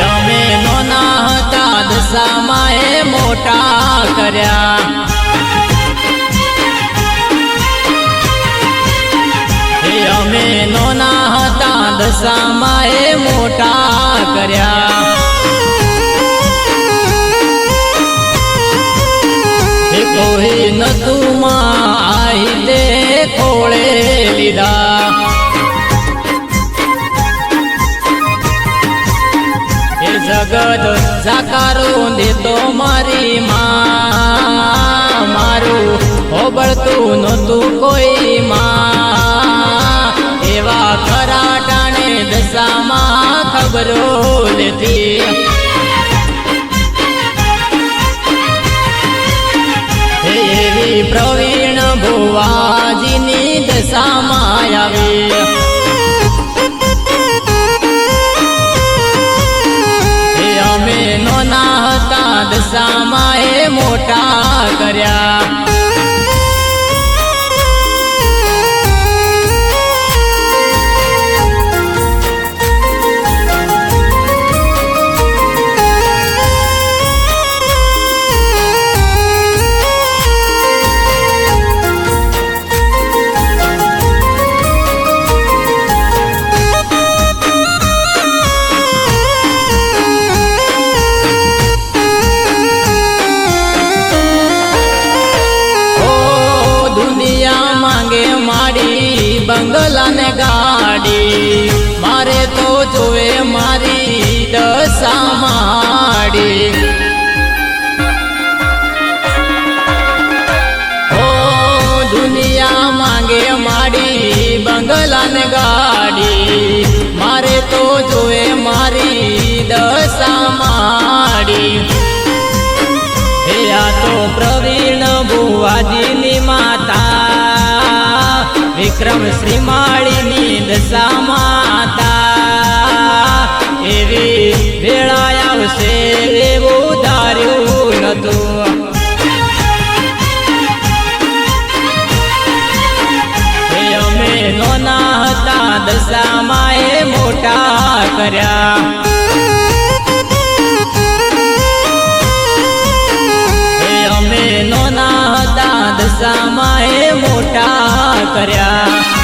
અમે નોના હતા દશામાં એ મોટા કર્યા અમે નોના હતા દશામાં એ મોટા કર્યા કોઈ નતું માં આઈ દે ખોળે લીધા એ જગત સાકારો દેતો મારી માં મારું હોબળતું નહોતું કોઈ માં એવા ખરા ટાણે દશામાં ખબરો લેતી એવી પ્રવીણ ભુવાજીની દશામાં આવી અમે નોના હતા દશામાં એ મોટા કર્યા બંગલા ને ગાડી મારે તો જોવે મારી દશા માડી ઓ દુનિયા માંગે માડી બંગલા ને ગાડી મારે તો જોવે મારી દશા માડી હે આ તો પ્રવીણ ભુવાજીની માતા વિક્રમ શ્રીમાળીની દશા માતા એવી વેળા આવશે એવું ધાર્યું નતું અમે નોના હતા દશામાં એ મોટા કર્યા અમે નોના હતા દશામાં એ મોટા કર્યા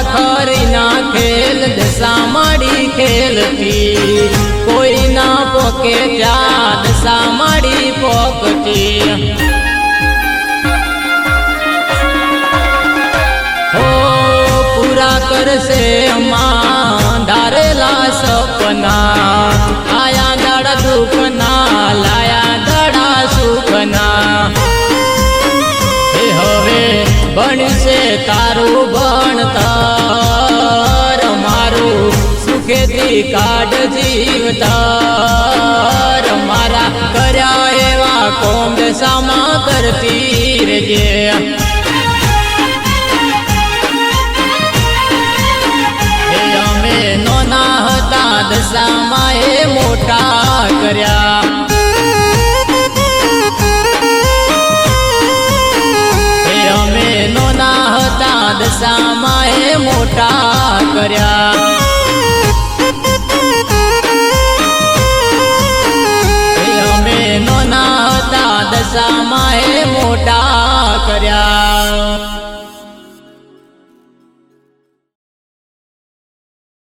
ખરી ના ખેલ દશા માડી ખેલતી કોઈ ના પોકે ત્યાં દશા માડી પોકતી હો પૂરા કરશે માં ધારેલા સપના આયા દાડા દુઃખના લાયા દાડા સુખના હવે બનશે તારું ભણતર મારું સુખેથી કાઢ જીવતર મારા કર્યા એવા કોમ દશામાં કરતી રેજે અમે નોના હતા દશામાં એ મોટા કર્યા દશામાં એ મોટા કર્યા અમે નોના હતા દશામાં એ મોટા કર્યા